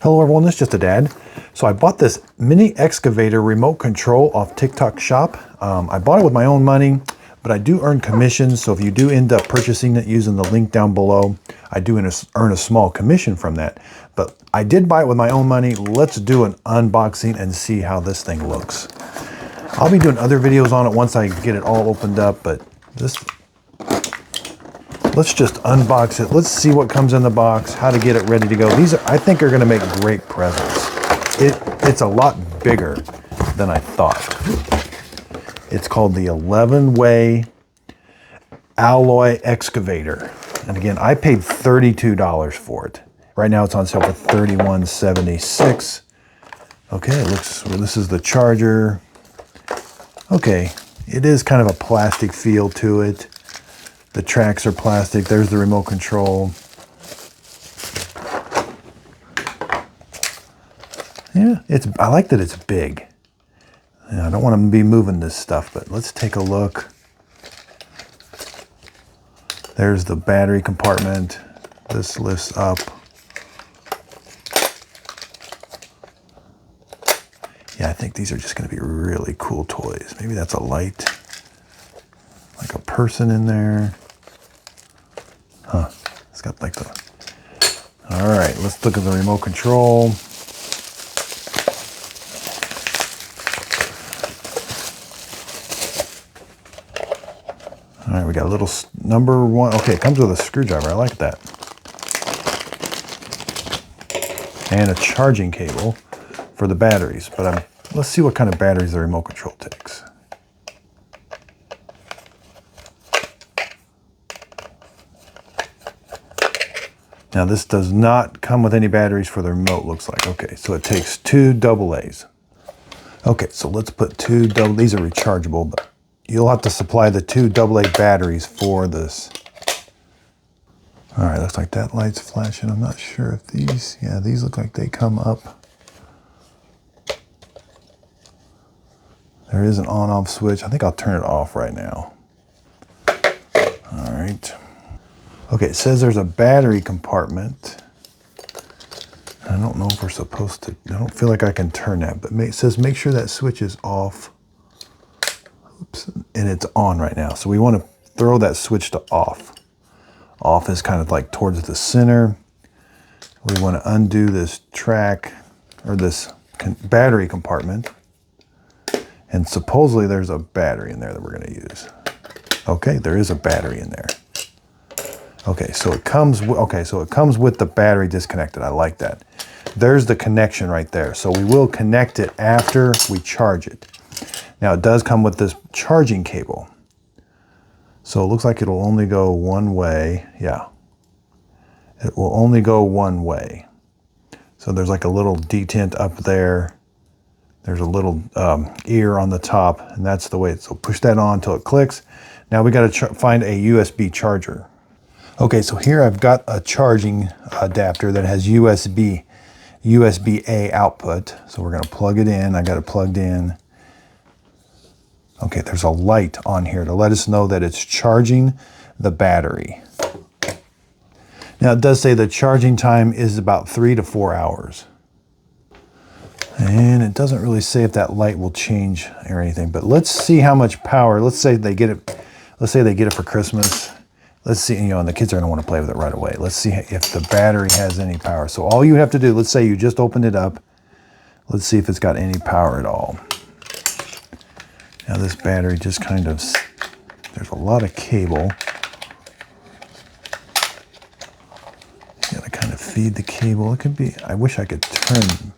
Hello everyone, this is just a dad. So I bought this mini excavator remote control off TikTok shop. I bought it with my own money, but I do earn commissions. So if you do end up purchasing it using the link down below, I do earn a small commission from that. But I did buy it with my own money. Let's do an unboxing and see how this thing looks. I'll be doing other videos on it once I get it all opened up, but let's just unbox it. Let's see what comes in the box, how to get it ready to go. These I think are going to make great presents. It's a lot bigger than I thought. It's called the 11-way alloy excavator. And again, I paid $32 for it. Right now it's on sale for $31.76. Okay, this is the charger. Okay, it is kind of a plastic feel to it. The tracks are plastic. There's the remote control. Yeah, I like that it's big. Yeah, I don't want to be moving this stuff, but let's take a look. There's the battery compartment. This lifts up. Yeah, I think these are just going to be really cool toys. Maybe that's a light. Like a person in there. Huh. It's got like the... All right, let's look at the remote control. All right, we got a little number one. Okay, it comes with a screwdriver. I like that. And a charging cable for the batteries. But let's see what kind of batteries the remote control takes. Now this does not come with any batteries for the remote, looks like. Okay, so it takes 2 AA's. Okay, so let's put 2 AA. These are rechargeable, but you'll have to supply the 2 AA batteries for this. All right, looks like that light's flashing. I'm not sure if these look like they come up. There is an on-off switch. I think I'll turn it off right now. All right. Okay, it says there's a battery compartment. I don't know if we're supposed to, I don't feel like I can turn that, but it says make sure that switch is off. Oops, and it's on right now. So we want to throw that switch to off. Off is kind of like towards the center. We want to undo this track, or this battery compartment. And supposedly there's a battery in there that we're going to use. Okay, there is a battery in there. Okay, so it comes with the battery disconnected. I like that. There's the connection right there. So we will connect it after we charge it. Now it does come with this charging cable. So it looks like it'll only go one way. Yeah. It will only go one way. So there's like a little detent up there. There's a little ear on the top, and that's the way. So push that on until it clicks. Now we got to find a USB charger. Okay, so here I've got a charging adapter that has USB-A output. So we're going to plug it in. I got it plugged in. Okay, there's a light on here to let us know that it's charging the battery. Now it does say the charging time is about 3 to 4 hours. And it doesn't really say if that light will change or anything, but let's see how much power. Let's say they get it for Christmas. Let's see, and the kids are going to want to play with it right away. Let's see if the battery has any power. So all you have to do, let's say you just opened it up. Let's see if it's got any power at all. Now this battery just kind of, there's a lot of cable. You got to kind of feed the cable. It could be, I wish I could turn.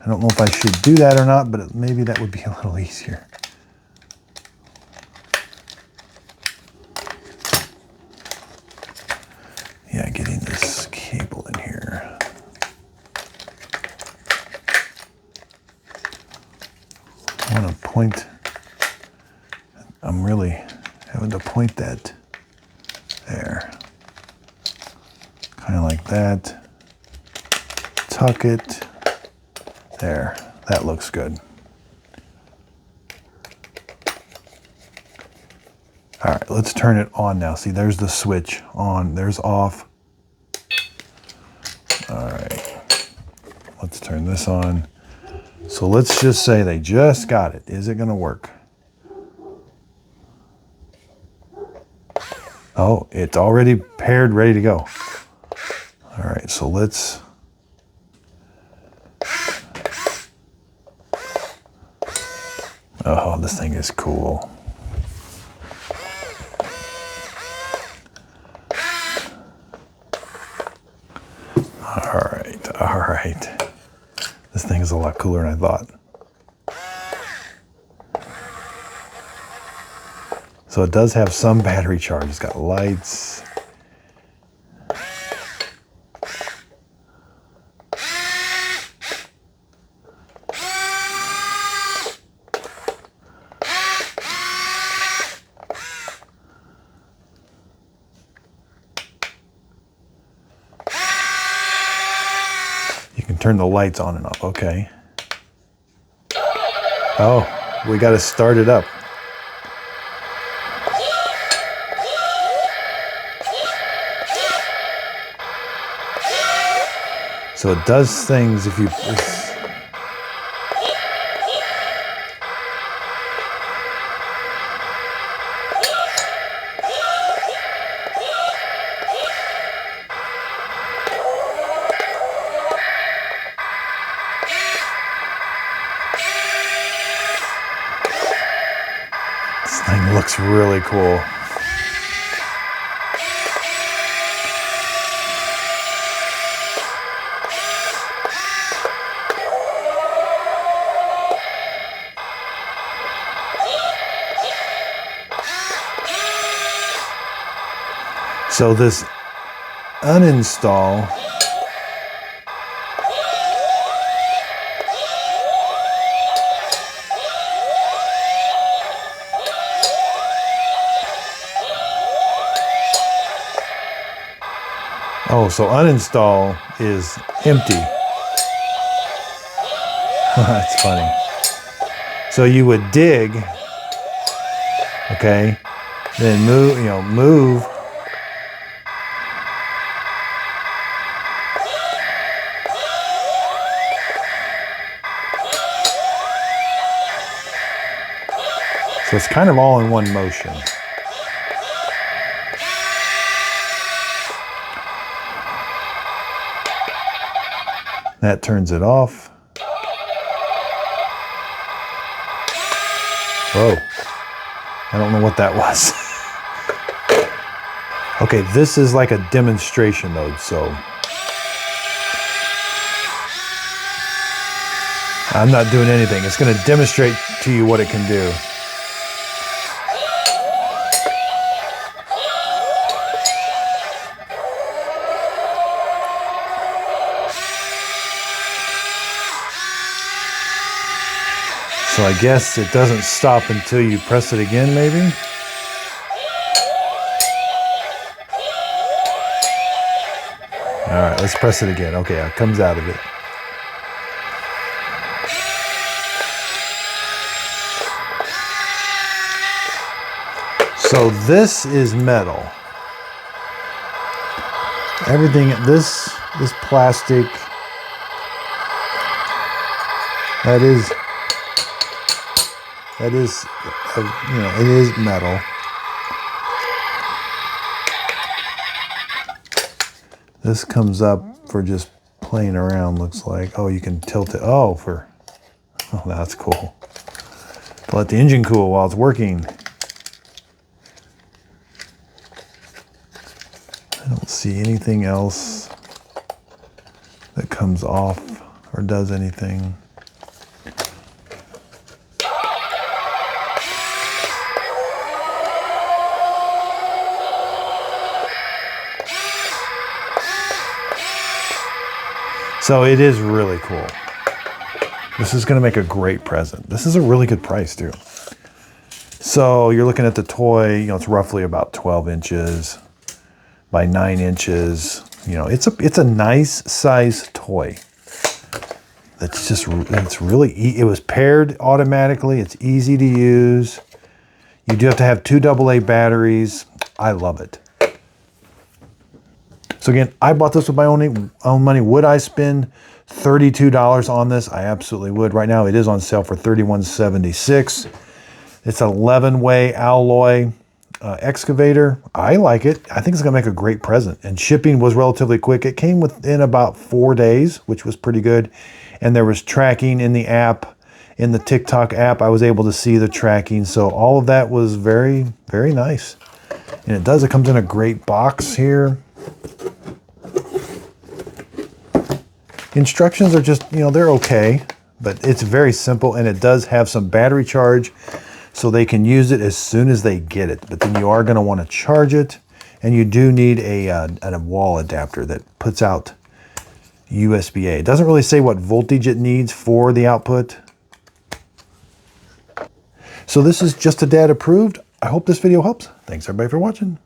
I don't know if I should do that or not, but maybe that would be a little easier. Yeah, getting this cable in here. I want to point, I'm really having to point that there. Kind of like that. Tuck it. There, that looks good. All right, let's turn it on now. See, there's the switch on, there's off. All right, let's turn this on. So let's just say they just got it. Is it going to work? Oh, it's already paired, ready to go. All right, so let's... Oh, this thing is cool. All right. This thing is a lot cooler than I thought. So it does have some battery charge. It's got lights. You can turn the lights on and off. Okay. Oh, we got to start it up. So it does things if you... This thing looks really cool. So this uninstall so uninstall is empty. That's funny. So you would dig, okay, then move. So it's kind of all in one motion. That turns it off. Whoa. I don't know what that was. Okay, this is like a demonstration mode, so I'm not doing anything. It's going to demonstrate to you what it can do. So I guess it doesn't stop until you press it again, maybe? All right, let's press it again. Okay, it comes out of it. So this is metal. Everything, this plastic, that is, it is metal. This comes up for just playing around, looks like. Oh, you can tilt it. Oh, that's cool. To let the engine cool while it's working. I don't see anything else that comes off or does anything. So it is really cool. This is going to make a great present. This is a really good price too. So you're looking at the toy, it's roughly about 12 inches by 9 inches. It's a nice size toy. It was paired automatically. It's easy to use. You do have to have 2 AA batteries. I love it. So again, I bought this with my own money. Would I spend $32 on this, I absolutely would. Right now it is on sale for $31.76. It's an 11-way alloy excavator. I like it. I think it's gonna make a great present. And shipping was relatively quick. It came within about 4 days, which was pretty good. And there was tracking in the app, in the TikTok app. I was able to see the tracking. So all of that was very, very nice. And it comes in a great box here. Instructions are just, they're okay, but it's very simple, and it does have some battery charge, so they can use it as soon as they get it. But then you are going to want to charge it, and you do need a wall adapter that puts out USB-A. It doesn't really say what voltage it needs for the output. So this is Just a Dad approved. I hope this video helps. Thanks everybody for watching.